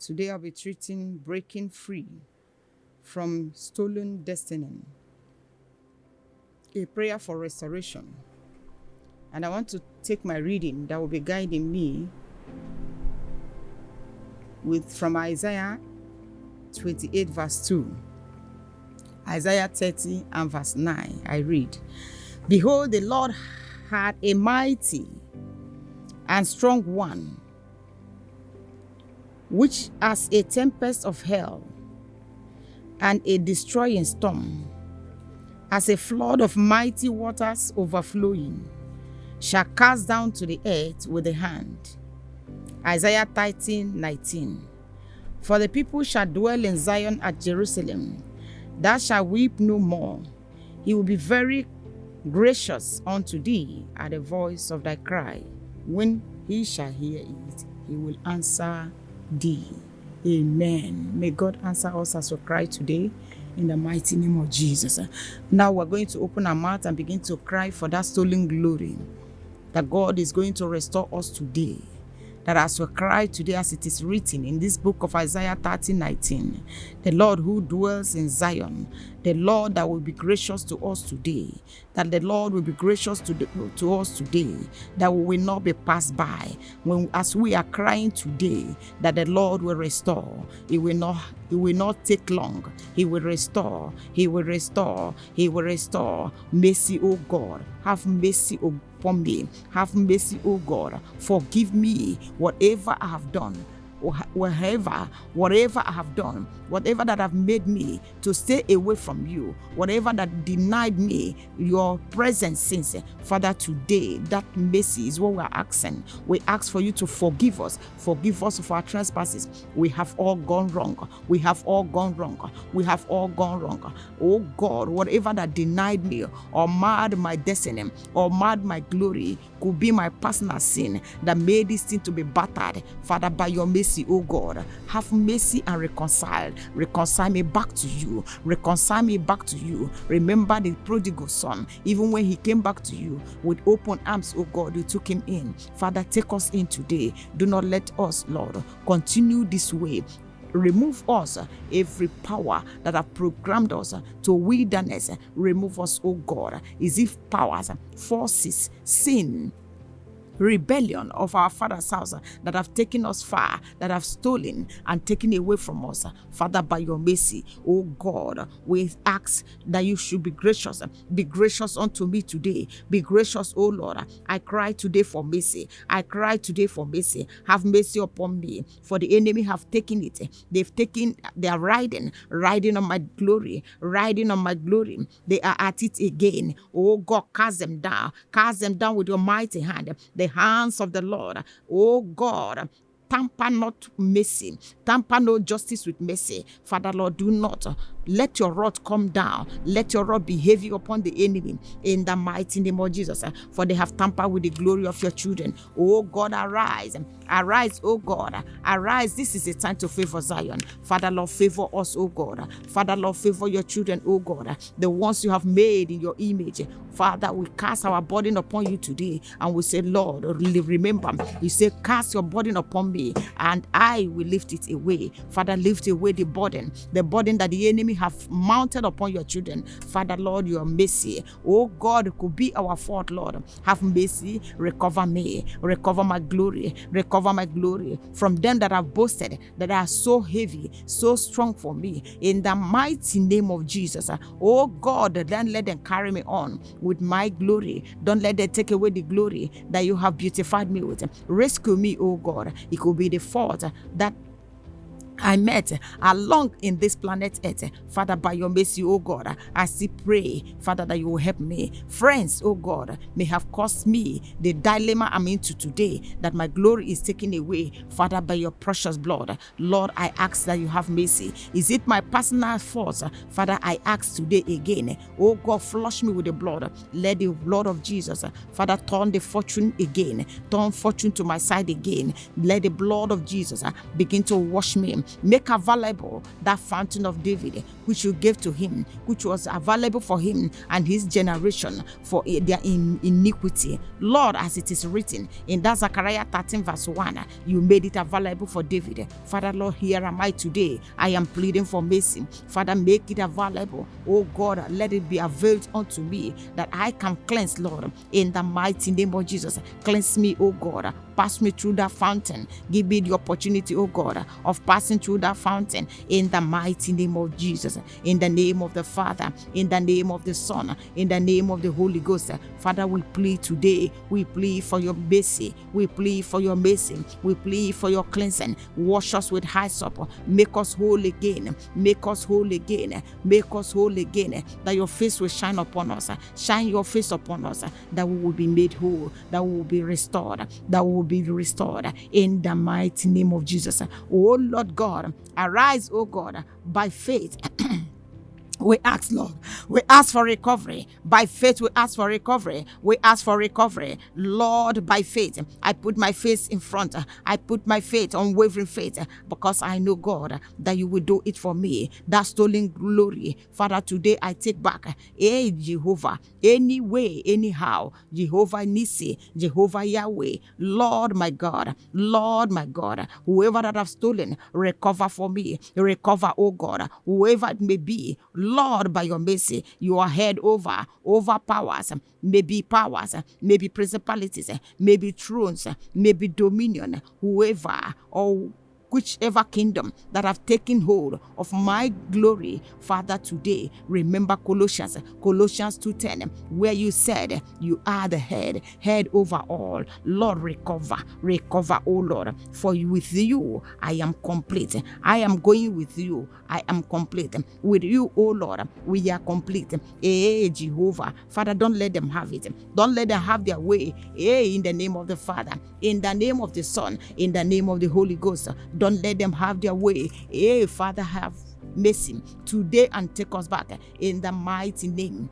Today I'll be treating breaking free from stolen destiny, a prayer for restoration. And I want to take my reading that will be guiding me from Isaiah 28 verse 2. Isaiah 30 and verse 9, I read, "Behold, the Lord had a mighty and strong one, which as a tempest of hell and a destroying storm, as a flood of mighty waters overflowing, shall cast down to the earth with the hand." Isaiah 13:19. "For the people shall dwell in Zion at Jerusalem, thou shalt weep no more. He will be very gracious unto thee at the voice of thy cry. When he shall hear it, he will answer thee." Amen. May God answer us as we cry today in the mighty name of Jesus. Now we're going to open our mouth and begin to cry for that stolen glory that God is going to restore us today. That as we cry today, as it is written in this book of Isaiah 13:19, the Lord who dwells in Zion, the Lord that will be gracious to us today, that the Lord will be gracious to us today, that we will not be passed by. As we are crying today, that the Lord will restore. It will not take long. He will restore. He will restore. He will restore. Mercy, O God. Have mercy upon me. Have mercy, O God. Forgive me whatever I have done. Whatever I have done, whatever that have made me to stay away from you, whatever that denied me your presence since, Father, today that mercy is what we are asking. We ask for you to forgive us of our trespasses. We have all gone wrong. We have all gone wrong. We have all gone wrong. Oh God, whatever that denied me or marred my destiny or marred my glory could be my personal sin that made this thing to be battered. Father, by your mercy, oh God, have mercy and reconcile me back to you. Reconcile me back to you. Remember the prodigal son. Even when he came back to you with open arms, oh God, you took him in. Father, take us in today. Do not let us, Lord, continue this way. Remove us every power that have programmed us to wilderness. Remove us, oh God, as if powers, forces, sin, rebellion of our father's house that have taken us far, that have stolen and taken away from us. Father, by your mercy, oh God, we ask that you should be gracious. Be gracious unto me today. Be gracious, oh Lord. I cry today for mercy. I cry today for mercy. Have mercy upon me, for the enemy have taken it. They are riding on my glory, riding on my glory. They are at it again. Oh God, cast them down with your mighty hand. The hands of the Lord, oh God, tamper not mercy, tamper no justice with mercy. Father, Lord, do not let your wrath come down. Let your wrath be heavy upon the enemy in the mighty name of Jesus. For they have tampered with the glory of your children. Oh God, arise. Arise, oh God. Arise. This is a time to favor Zion. Father, Lord, favor us, oh God. Father, Lord, favor your children, oh God. The ones you have made in your image. Father, we cast our burden upon you today. And we say, Lord, remember, you say, cast your burden upon me and I will lift it away. Father, lift away the burden that the enemy have mounted upon your children. Father, Lord, your mercy, oh God, it could be our fault, Lord. Have mercy, recover me, recover my glory from them that have boasted, that are so heavy, so strong for me. In the mighty name of Jesus, oh God, then let them carry me on with my glory. Don't let them take away the glory that you have beautified me with. Rescue me, oh God. It could be the fault that I met along in this planet Earth. Father, by your mercy, oh God, I still pray, Father, that you will help me. Friends, oh God, may have caused me the dilemma I'm into today, that my glory is taken away. Father, by your precious blood, Lord, I ask that you have mercy. Is it my personal fault? Father, I ask today again, oh God, flush me with the blood. Let the blood of Jesus, Father, turn the fortune again. Turn fortune to my side again. Let the blood of Jesus begin to wash me. Make available that fountain of David, which you gave to him, which was available for him and his generation for their iniquity. Lord, as it is written in that Zechariah 13 verse 1, you made it available for David. Father, Lord, here am I today. I am pleading for mercy. Father, make it available. Oh God, let it be availed unto me that I can cleanse, Lord, in the mighty name of Jesus. Cleanse me, oh God. Pass me through that fountain. Give me the opportunity, oh God, of passing through that fountain in the mighty name of Jesus. In the name of the Father, in the name of the Son, in the name of the Holy Ghost. Father, we plead today. We plead for your mercy. We plead for your mercy. We plead for your cleansing. Wash us with hyssop. Make us whole again. Make us whole again. Make us whole again. That your face will shine upon us. Shine your face upon us. That we will be made whole. That we will be restored. That we will be restored in the mighty name of Jesus. Oh Lord God, arise, oh God, by faith. We ask, Lord, we ask for recovery. By faith, we ask for recovery. We ask for recovery. Lord, by faith, I put my faith in front. I put my faith, unwavering faith, because I know, God, that you will do it for me. That stolen glory, Father, today I take back. Hey, Jehovah, any way, anyhow, Jehovah Nissi, Jehovah Yahweh, Lord, my God, whoever that have stolen, recover for me. Recover, oh God, whoever it may be. Lord, by your mercy, you are head over powers, maybe principalities, maybe thrones, maybe dominion, whoever or whichever kingdom that have taken hold of my glory. Father, today, remember Colossians 2:10, where you said you are the head over all. Lord, recover, oh Lord, for with you I am complete. I am going with you. I am complete. With you, oh Lord, we are complete. Hey, Jehovah, Father, don't let them have it. Don't let them have their way. Hey, in the name of the Father, in the name of the Son, in the name of the Holy Ghost. Don't let them have their way. Hey, Father, have mercy today and take us back in the mighty name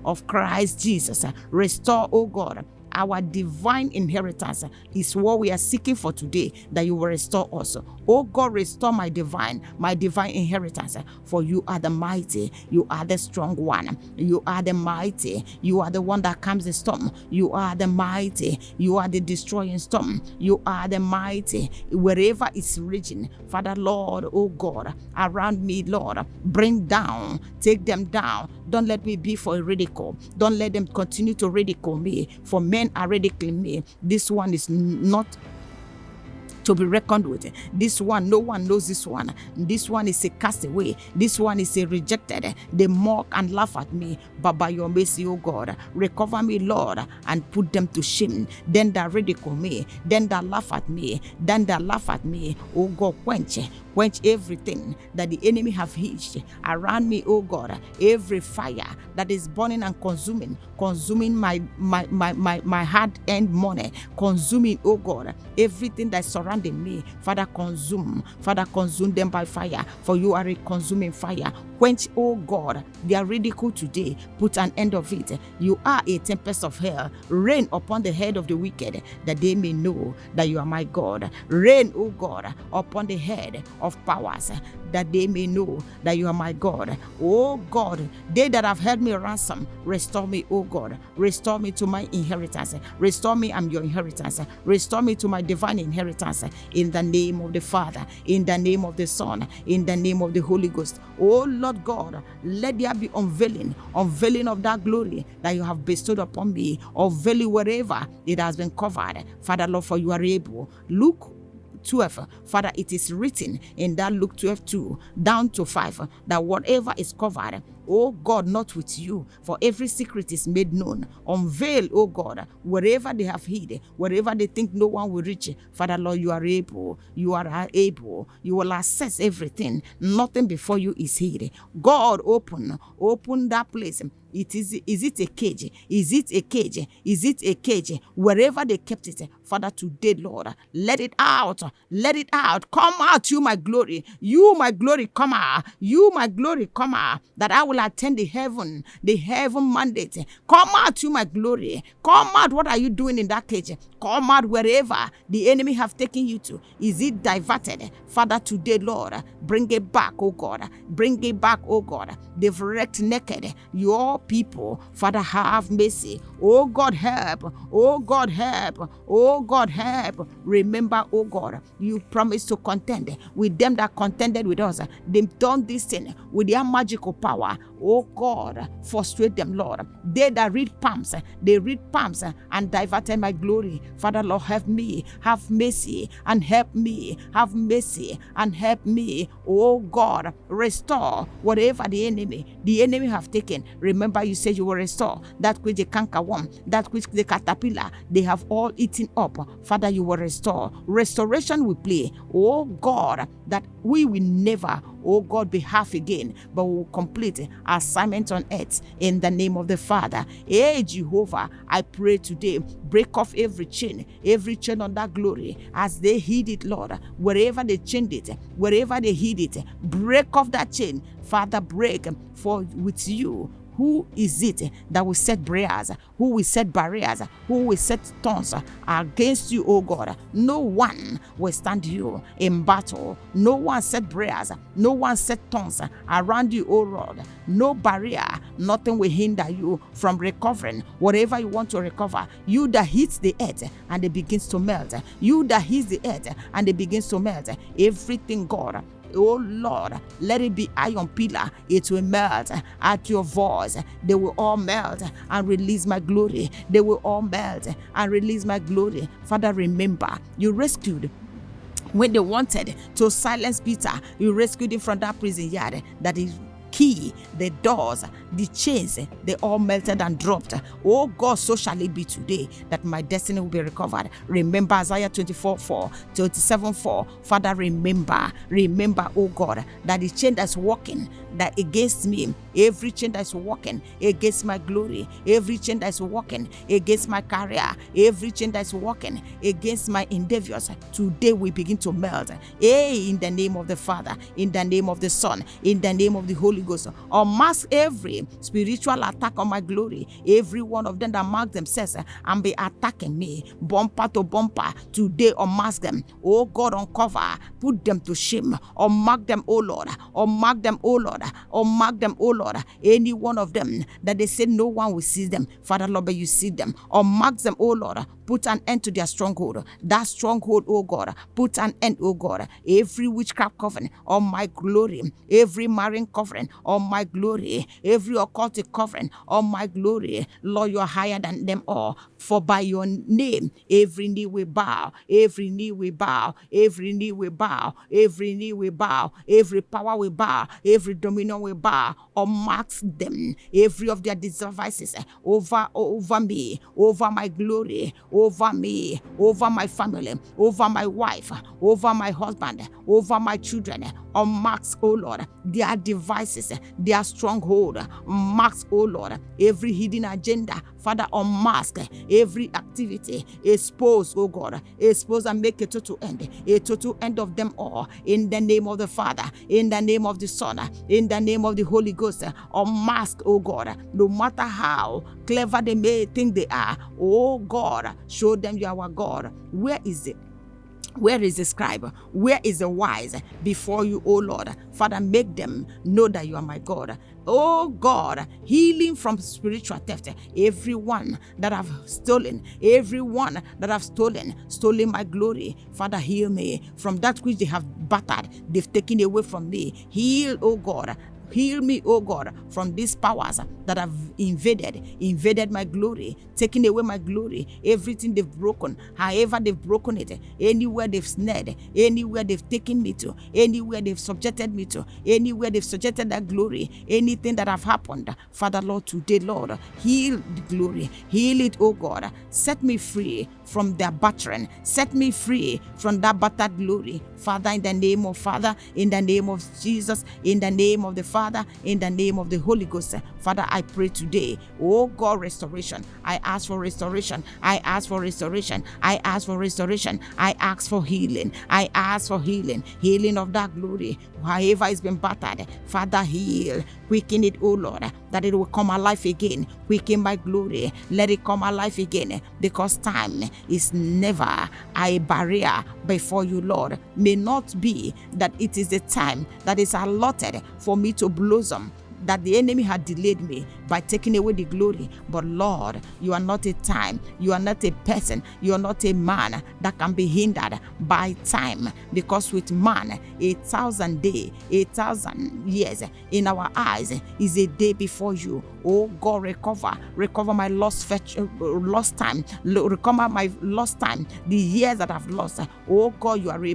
of Christ Jesus. Restore, oh God, our divine inheritance is what we are seeking for today, that you will restore us. Oh God, restore my divine inheritance, for you are the mighty, you are the strong one, you are the mighty, you are the one that calms the storm, you are the mighty, you are the destroying storm, you are the mighty, wherever it's raging. Father, Lord, oh God, around me, Lord, bring down, take them down. Don't let me be for a ridicule. Don't let them continue to ridicule me, for men are ridiculing me. This one is not to be reckoned with. This one, no one knows this one. This one is a castaway. This one is a rejected. They mock and laugh at me. But by your mercy, oh God, recover me, Lord, and put them to shame. Then they ridicule me. Then they laugh at me. Oh God, quench everything that the enemy have hitched around me, oh God. Every fire that is burning and consuming my hard-earned money, consuming, oh God, everything that's surrounding me. Father, consume them by fire, for you are a consuming fire. Quench, oh God, their ridicule today. Put an end of it. You are a tempest of hell. Rain upon the head of the wicked, that they may know that you are my God. Rain, oh God, upon the head of powers, that they may know that you are my God. Oh God, they that have held me ransom, restore me, oh God. Restore me to my inheritance. Restore me, I'm your inheritance. Restore me to my divine inheritance, in the name of the Father, in the name of the Son, in the name of the Holy Ghost. Oh Lord God, let there be unveiling of that glory that you have bestowed upon me, unveiling wherever it has been covered. Father, Lord, for you are able. Luke 12, Father, it is written in that Luke 12:2 down to 5, that whatever is covered, oh God, not with you, for every secret is made known. Unveil, oh God, wherever they have hid, wherever they think no one will reach. Father, Lord, you are able. You will assess everything. Nothing before you is hid. God, open that place. Is it a cage? Is it a cage? Is it a cage? Wherever they kept it, Father, today, Lord, let it out. Let it out. Come out, you my glory. You my glory, come out. You my glory, come out. That I will will attend the heaven mandate. Come out to my glory. Come out. What are you doing in that cage? Come out wherever the enemy have taken you to. Is it diverted? Father, today, Lord, bring it back, oh God. Bring it back, oh God. They've wrecked naked your people. Father, have mercy. Oh God, help. Oh God, help. Oh God, help. Remember, oh God, you promised to contend with them that contended with us. They've done this thing with their magical power. Oh God, frustrate them, Lord. They that read palms, they read palms and diverted my glory. Father, Lord, help me. Have mercy and help me. Have mercy and help me. Oh God, restore whatever the enemy have taken. Remember, you said you will restore that which the cankerworm, that which the caterpillar, they have all eaten up. Father, you will restore. Restoration will play. Oh God, that we will never, oh God, be half again, but we will complete assignment on earth in the name of the Father. Hey Jehovah, I pray today, break off every chain on that glory as they hid it, Lord. Wherever they chained it, wherever they hid it, break off that chain. Father, break, for with you, who is it that will set barriers? Who will set barriers? Who will set thorns against you, oh God? No one will stand you in battle. No one set barriers. No one set thorns around you, oh Lord. No barrier. Nothing will hinder you from recovering whatever you want to recover. You that hits the earth and it begins to melt. You that hits the earth and it begins to melt. Everything, God, oh Lord, let it be iron pillar. It will melt at your voice. They will all melt and release my glory. They will all melt and release my glory. Father, remember, you rescued when they wanted to silence Peter. You rescued him from that prison yard. That is key, the doors, the chains, they all melted and dropped. Oh God, so shall it be today that my destiny will be recovered. Remember Isaiah 24:4, 27:4. Father, remember, oh God, that the chain that's walking that against me, every chain that's walking against my glory, every chain that's walking against my career, every chain that's walking against my endeavors, today we begin to melt. In the name of the Father, in the name of the Son, in the name of the Holy Ghost. Unmask every spiritual attack on my glory. Every one of them that mark themselves and be attacking me, bumper to bumper, today unmask them. Oh God, uncover, put them to shame. Unmark them, oh Lord. Unmark them, oh Lord. Unmark them, oh Lord. Any one of them that they say no one will see them, Father Lord, but you see them. Unmark them, oh Lord. Put an end to their stronghold. That stronghold, oh God, put an end, oh God. Every witchcraft covering on my glory, every marine covering on my glory, every occultic covering on my glory, Lord, you are higher than them all. For by your name, every knee will bow, every knee will bow, every knee will bow, every knee will bow, every power will bow, every dominion will bow. Unmark them, every of their devices over me, over my glory, over me, over my family, over my wife, over my husband, over my children. Unmark, oh Lord, their devices, their stronghold. Unmark, oh Lord, every hidden agenda. Father, unmask every activity. Expose, oh God, expose and make a total end of them all. In the name of the Father, in the name of the Son, in the name of the Holy Ghost. Unmask, oh God, no matter how clever they may think they are. Oh God, show them you are our God. Where is it? Where is the scribe? Where is the wise before you, oh Lord? Father, make them know that you are my God. Oh God, healing from spiritual theft. Everyone that have stolen, everyone that have stolen my glory. Father, heal me from that which they have battered, they've taken away from me. Heal, oh God. Heal me, oh God, from these powers that have invaded my glory, taking away my glory, everything they've broken, however they've broken it, anywhere they've snared, anywhere they've taken me to, anywhere they've subjected me to, anywhere they've subjected that glory, anything that have happened. Father, Lord, today, Lord, heal the glory, heal it, oh God, set me free from their battering. Set me free from that battered glory. Father, in the name of Father, in the name of Jesus, in the name of the Father, in the name of the Holy Ghost. Father, I pray today, oh God, restoration. I ask for restoration. I ask for restoration. I ask for restoration. I ask for healing. I ask for healing. Healing of that glory. However it's been battered, Father, heal. Quicken it, oh Lord, that it will come alive again. Quicken my glory. Let it come alive again, because time is never a barrier before you, Lord. May not be that it is the time that is allotted for me to blossom, that the enemy had delayed me by taking away the glory. But Lord, you are not a time, you are not a person, you are not a man that can be hindered by time, because with man 1,000 days, 1,000 years in our eyes is a day before you. Oh God, recover my lost time, recover my lost time, the years that I've lost. Oh God, you are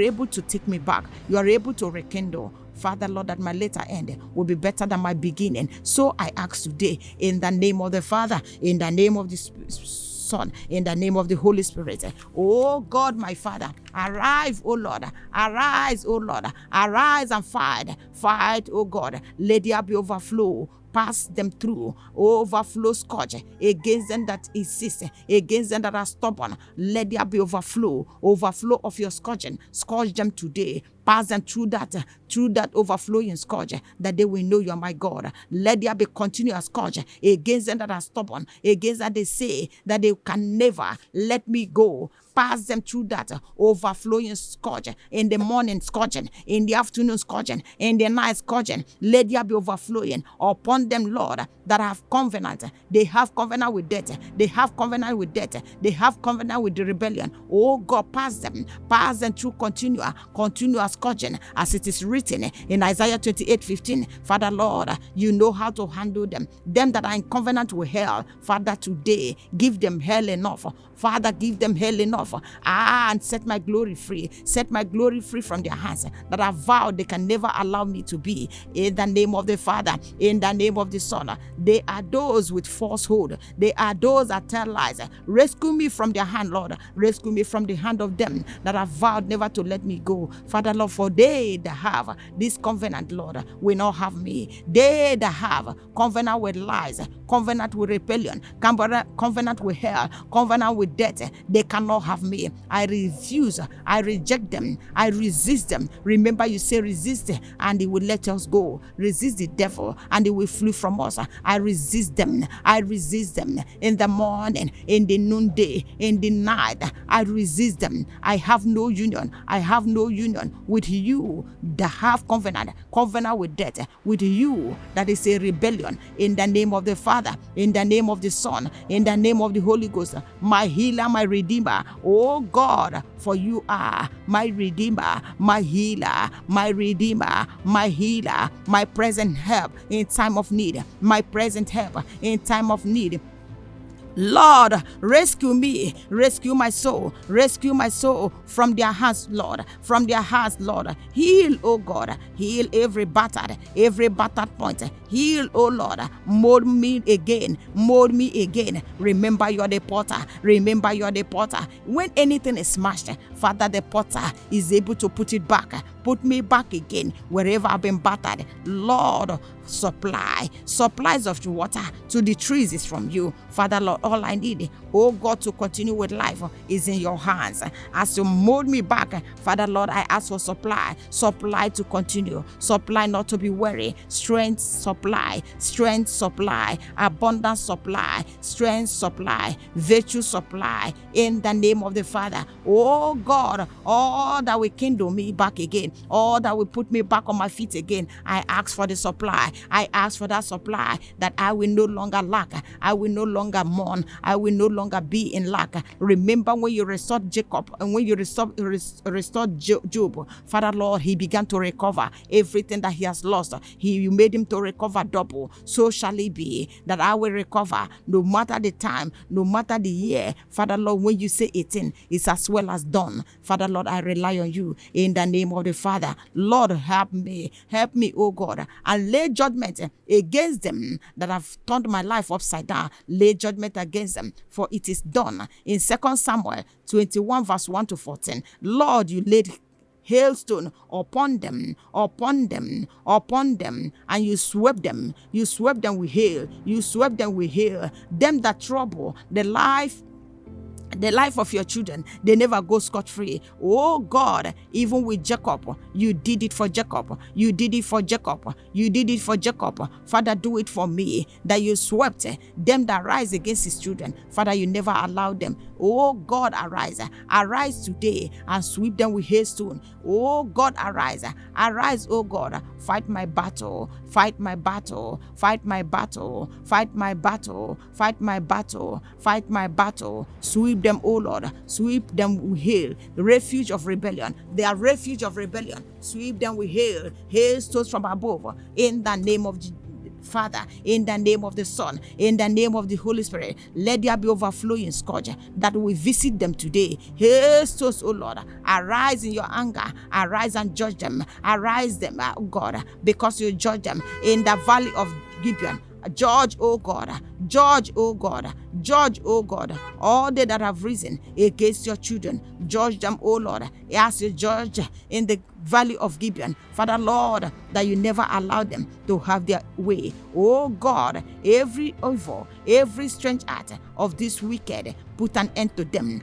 able to take me back, you are able to rekindle. Father, Lord, that my later end will be better than my beginning. So I ask today, in the name of the Father, in the name of the Son, in the name of the Holy Spirit. Oh God, my Father, arise, oh Lord, arise, oh Lord, arise and fight, oh God. Let there be overflow. Pass them through, overflow scourge against them that insist, against them that are stubborn. Let there be overflow of your scourging. Scourge them today. Pass them through that overflowing scourge, that they will know you are my God. Let there be continuous scourge against them that are stubborn, against that they say that they can never let me go. Pass them through that overflowing scourge. In the morning scourging, in the afternoon scourging, in the night scourging. Let there be overflowing upon them, Lord, that have covenant. They have covenant with death. They have covenant with death. They have covenant with the rebellion. Oh God, pass them through continuous scourging, as it is written in Isaiah 28:15. Father, Lord, you know how to handle them. Them that are in covenant with hell, Father, today give them hell enough. Father, give them hell enough. And set my glory free. Set my glory free from their hands that I vowed they can never allow me to be. In the name of the Father, in the name of the Son. They are those with falsehood. They are those that tell lies. Rescue me from their hand, Lord. Rescue me from the hand of them that have vowed never to let me go. Father, Lord, for they that have this covenant, Lord, will not have me. They that have covenant with lies, covenant with rebellion, covenant with hell, covenant with death, they cannot have me. I refuse, I reject them, I resist them. Remember, you say resist and he will let us go. Resist the devil and he will flee from us. I resist them. I resist them in the morning, in the noonday, in the night. I resist them. I have no union. I have no union with you that have covenant with death, with you that is a rebellion. In the name of the Father, in the name of the Son, in the name of the Holy Ghost, my healer, my redeemer. Oh God, for you are my redeemer, my healer, my redeemer, my healer, my present help in time of need, my present help in time of need. Lord, rescue me, rescue my soul from their hands, Lord, from their hands, Lord. Heal, oh God, heal every battered point. Heal, oh Lord, mold me again. Remember, you are the potter. When anything is smashed, Father, the potter is able to put it back. Put me back again wherever I've been battered. Lord, supplies of water to the trees is from you. Father, Lord, all I need, oh God, to continue with life is in your hands. As you mold me back, Father, Lord, I ask for supply to continue, supply not to be weary, strength supply, abundance supply, strength supply, virtue supply, in the name of the Father. Oh God, all that will kindle me back again, all that will put me back on my feet again, I ask for the supply. I ask for that supply, that I will no longer lack, I will no longer mourn, I will no longer be in lack. Remember when you restored Jacob and when you restored Job, Father, Lord, he began to recover everything that he has lost. You made him to recover double. So shall it be that I will recover no matter the time, no matter the year. Father, Lord, when you say 18, it's as well as done. Father, Lord, I rely on you in the name of the Father. Lord, help me, oh God, and lay judgment judgment against them that have turned my life upside down. Lay judgment against them, for it is done. In 2 Samuel 21 verse 1 to 14, Lord, you laid hailstone upon them, and you swept them with hail. You swept them with hail. Them that trouble the life of your children, they never go scot-free. Oh God, even with Jacob, you did it for Jacob. You did it for Jacob. You did it for Jacob. Father, do it for me, that you swept them that rise against his children. Father, you never allowed them. Oh God, arise. Arise today and sweep them with hailstone. Oh God, arise. Arise, oh God. Fight my battle. Fight my battle. Fight my battle. Fight my battle. Fight my battle. Fight my battle. Sweep them, oh Lord. Sweep them with hail. The refuge of rebellion. They are refuge of rebellion. Sweep them with hail. Hailstones from above. In the name of Father, in the name of the Son, in the name of the Holy Spirit, let there be overflowing scourge that will visit them today. Hailstones, oh Lord, arise in your anger, arise and judge them, arise them, oh God, because you judge them in the valley of Gibeon. Judge, oh God, judge, oh God, judge, oh God, all they that have risen against your children. Judge them, oh Lord, as you judge in the valley of Gibeon. Father, Lord, that you never allow them to have their way. Oh God, every evil, every strange act of this wicked, put an end to them.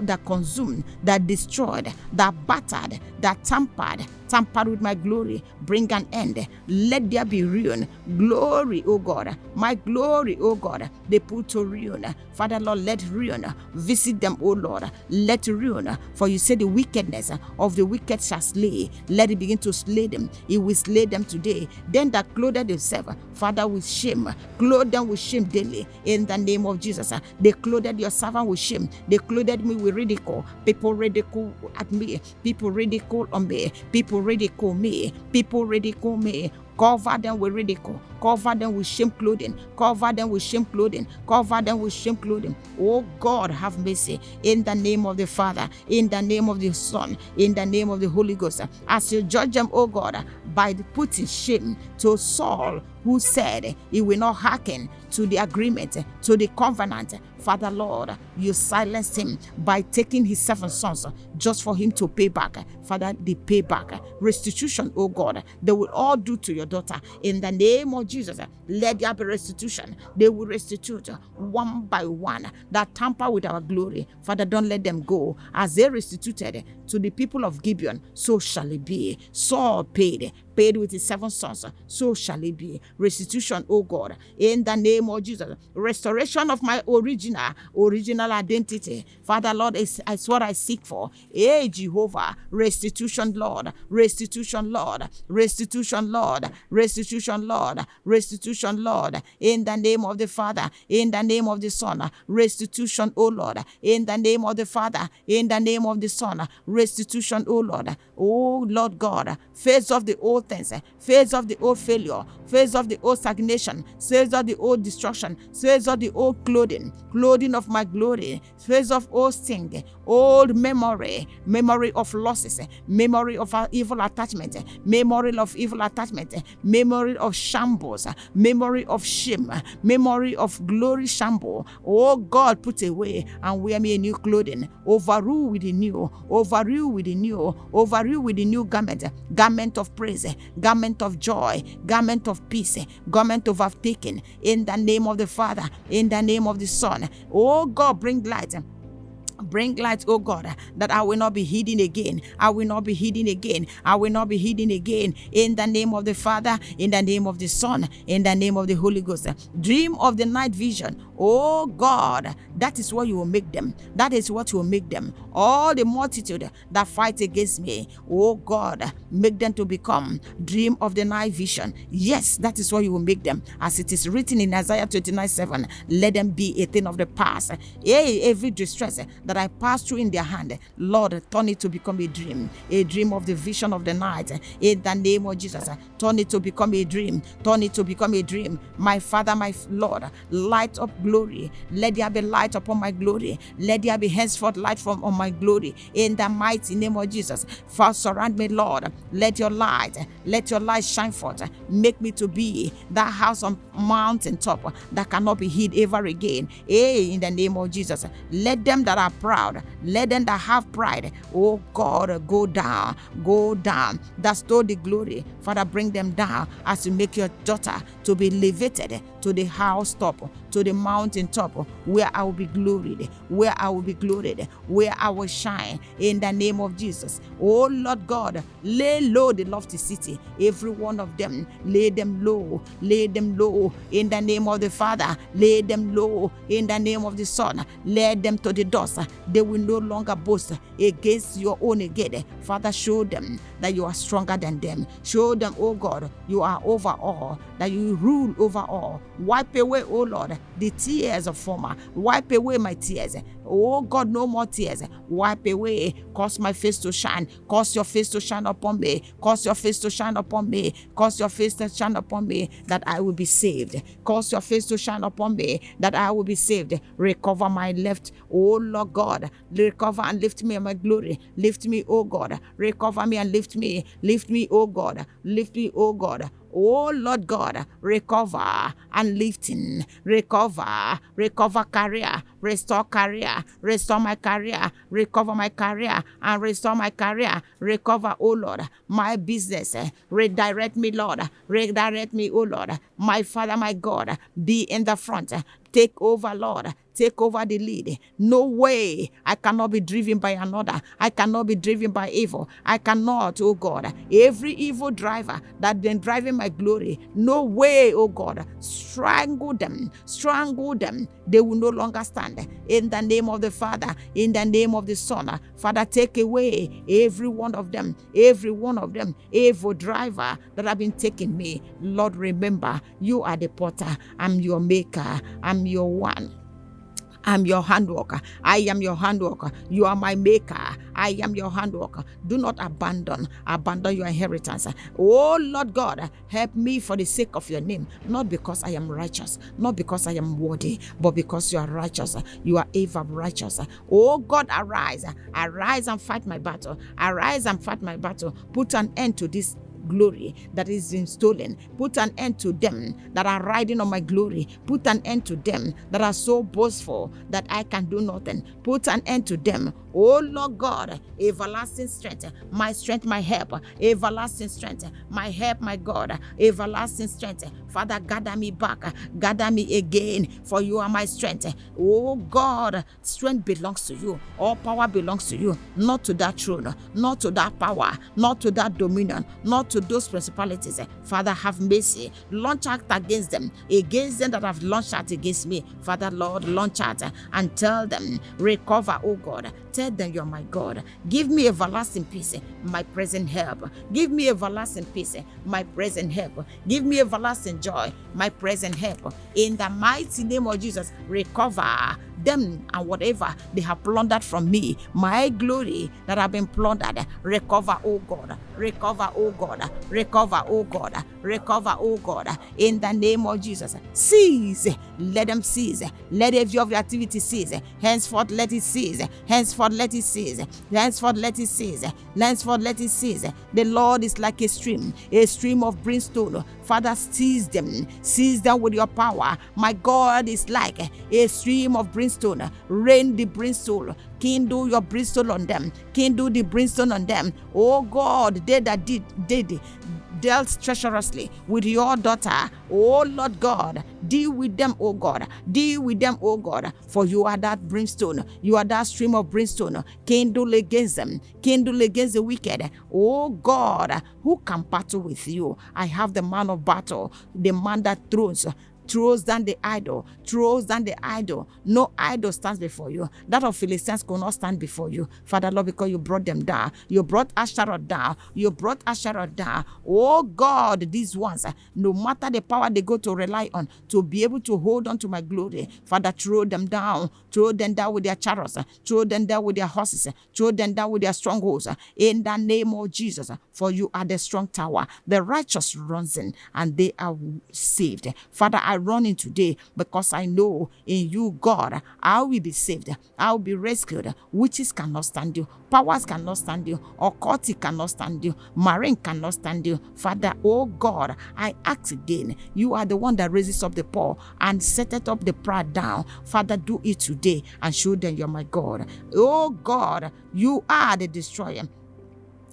That consumed, that destroyed, that battered, that tampered with my glory, bring an end. Let there be ruin. Glory, oh God, my glory, oh God, they put to ruin. Father, Lord, let ruin visit them, oh Lord. Let ruin, for you say the wickedness of the wicked shall slay. Let it begin to slay them. It will slay them today. Then that clothed themselves, Father, with shame, clothe them with shame daily. In the name of Jesus, they clothed your servant with shame. They clothed me with ridicule. People ridicule at me. People ridicule on me. People ridicule me. People ridicule me. Cover them with ridicule. Cover them with shame clothing. Cover them with shame clothing. Cover them with shame clothing. Oh God, have mercy. In the name of the Father, in the name of the Son, in the name of the Holy Ghost. As you judge them, oh God, by putting shame to Saul, who said he will not hearken to the agreement, to the covenant. Father, Lord, you silenced him by taking his 7 sons just for him to pay back. Father, the payback, restitution, oh God, they will all do to your daughter. In the name of Jesus, let there be restitution. They will restitute one by one that tamper with our glory. Father, don't let them go. As they restituted to the people of Gibeon, so shall it be. Saul paid with his 7 sons, so shall it be. Restitution, oh God, in the name of Jesus. Restoration of my original identity. Father, Lord, is what I seek for. Hey, Jehovah, restitution, Lord, restitution, Lord, restitution, Lord, restitution, Lord, restitution, Lord, in the name of the Father, in the name of the Son, restitution, oh Lord, in the name of the Father, in the name of the Son, restitution, oh Lord, oh Lord God, face of the old things, face of the old failure, face of the old stagnation, face of the old destruction, face of the old clothing of my glory, face of old sting, old memory of losses, memory of evil attachment, memory of shambles, memory of shame, memory of glory shamble. Oh God, put away and wear me a new clothing, overrule with the new, overrule with the new, overrule with the new garment of praise, garment of joy, garment of peace, garment of overtaking, in the name of the Father, in the name of the Son. Oh God, bring light. Bring light, oh God, that I will not be hidden again. I will not be hidden again. I will not be hidden again. In the name of the Father, in the name of the Son, in the name of the Holy Ghost. Dream of the night vision. Oh God, that is what you will make them. That is what you will make them. All the multitude that fight against me, oh God, make them to become dream of the night vision. Yes, that is what you will make them. As it is written in Isaiah 29:7, let them be a thing of the past. Hey, every distress that I passed through in their hand, Lord, turn it to become a dream of the vision of the night. In the name of Jesus, turn it to become a dream. Turn it to become a dream. My Father, my Lord, light up glory. Let there be light upon my glory. Let there be henceforth light from on my glory. In the mighty name of Jesus, first surround me, Lord. Let your light shine forth. Make me to be that house on mountain top that cannot be hid ever again. In the name of Jesus, let them that are proud, let them that have pride, oh God, go down, that stole the glory. Father, bring them down as you make your daughter to be elevated to the house top, to the mountain top, where I will be gloried, where I will shine. In the name of Jesus, oh Lord God, lay low the lofty city, every one of them, lay them low. In the name of the Father, lay them low. In the name of the Son, lay them to the dust. They will no longer boast against your own again. Father, show them that you are stronger than them. Show them, oh God, you are over all, that you rule over all. Wipe away, oh Lord, the tears of former. Wipe away my tears. Oh God, no more tears. Wipe away. Cause my face to shine. Cause your face to shine upon me. Cause your face to shine upon me. Cause your face to shine upon me, that I will be saved. Cause your face to shine upon me, that I will be saved. Recover my left, oh Lord God. Recover and lift me in my glory. Lift me, oh God. Recover me and lift me. Lift me, oh God. Lift me, oh God. Oh Lord God, recover and lifting, recover career, restore my career, recover my career and restore my career, recover, oh Lord, my business, redirect me, Lord, redirect me, oh Lord, my Father, my God, be in the front. Take over, Lord. Take over the lead. No way. I cannot be driven by another. I cannot be driven by evil. I cannot, oh God. Every evil driver that been driving my glory, no way, oh God. Strangle them. They will no longer stand. In the name of the Father, in the name of the Son, Father, take away every one of them, evil driver that have been taking me. Lord, remember, you are the potter. I'm your maker. I'm your one. I'm your handworker. I am your handworker. You are my maker. I am your handworker. Do not abandon your inheritance. Oh Lord God, help me for the sake of your name. Not because I am righteous, not because I am worthy, but because you are righteous. You are ever righteous. Oh God, arise. Arise and fight my battle. Arise and fight my battle. Put an end to this glory that is been stolen. Put an end to them that are riding on my glory. Put an end to them that are so boastful that I can do nothing. Put an end to them. Oh Lord God, everlasting strength, my help, everlasting strength, my help, my God, everlasting strength. Father, gather me back, gather me again, for you are my strength. Oh God, strength belongs to you. All power belongs to you, not to that throne, not to that power, not to that dominion, not to those principalities. Father, have mercy. Launch out against them that have launched out against me. Father, Lord, launch out and tell them, recover, oh God. Tell them you're my God. Give me everlasting peace, my present help. Give me everlasting peace, my present help. Give me everlasting joy, my present help. In the mighty name of Jesus, recover them and whatever they have plundered from me, my glory that have been plundered. Recover, oh God. Recover, oh God. Recover, oh God. Recover, oh God. In the name of Jesus, cease. Let them cease. Let every of your activity cease. Henceforth, let it cease. Henceforth, let it cease. Henceforth, let it cease. Henceforth, let it cease. The Lord is like a stream of brimstone. Father, seize them with your power. My God is like a stream of brimstone. Rain the brimstone. Kindle your brimstone on them. Kindle the brimstone on them. Oh God, they that dealt treacherously with your daughter, oh Lord God, deal with them, oh God. Deal with them, oh God. For you are that brimstone. You are that stream of brimstone. Kindle against them. Kindle against the wicked. Oh God, who can battle with you? I have the man of battle, the man that thrones throws down the idol, throws down the idol. No idol stands before you. That of Philistines could not stand before you, Father Lord, because you brought them down. You brought Asherah down. You brought Asherah down. Oh God, these ones, no matter the power they go to rely on to be able to hold on to my glory, Father, throw them down with their chariots, throw them down with their horses, throw them down with their strongholds, in the name of Jesus. For you are the strong tower. The righteous runs in and they are saved. Father, I run in today because I know in you, God, I will be saved. I will be rescued. Witches cannot stand you. Powers cannot stand you. Occultic cannot stand you. Marine cannot stand you. Father, oh God, I ask again. You are the one that raises up the poor and setteth up the proud down. Father, do it today and show them you're my God. Oh God, you are the destroyer.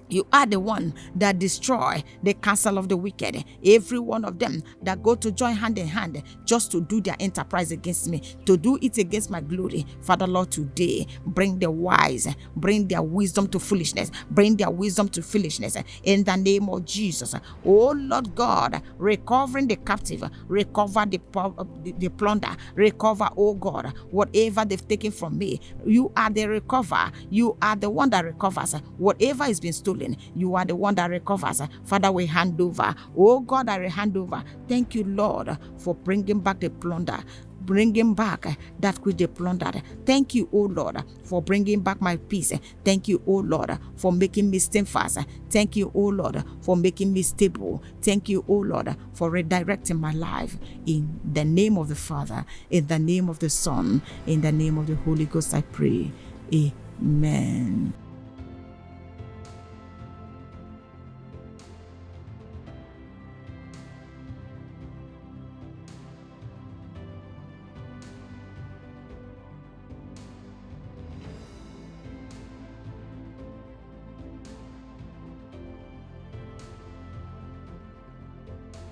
You are the one that destroy the counsel of the wicked. Every one of them that go to join hand in hand just to do their enterprise against me, to do it against my glory. Father Lord, today bring the wise, bring their wisdom to foolishness, bring their wisdom to foolishness in the name of Jesus. Oh Lord God, recovering the captive, recover the plunder, recover, oh God, whatever they've taken from me. You are the recover. You are the one that recovers whatever has been stolen. You are the one that recovers. Father, we hand over. Oh God, I hand over. Thank you, Lord, for bringing back the plunder. Bringing back that which they plundered. Thank you, oh Lord, for bringing back my peace. Thank you, oh Lord, for making me steadfast. Thank you, oh Lord, for making me stable. Thank you, oh Lord, for redirecting my life. In the name of the Father, in the name of the Son, in the name of the Holy Ghost, I pray. Amen.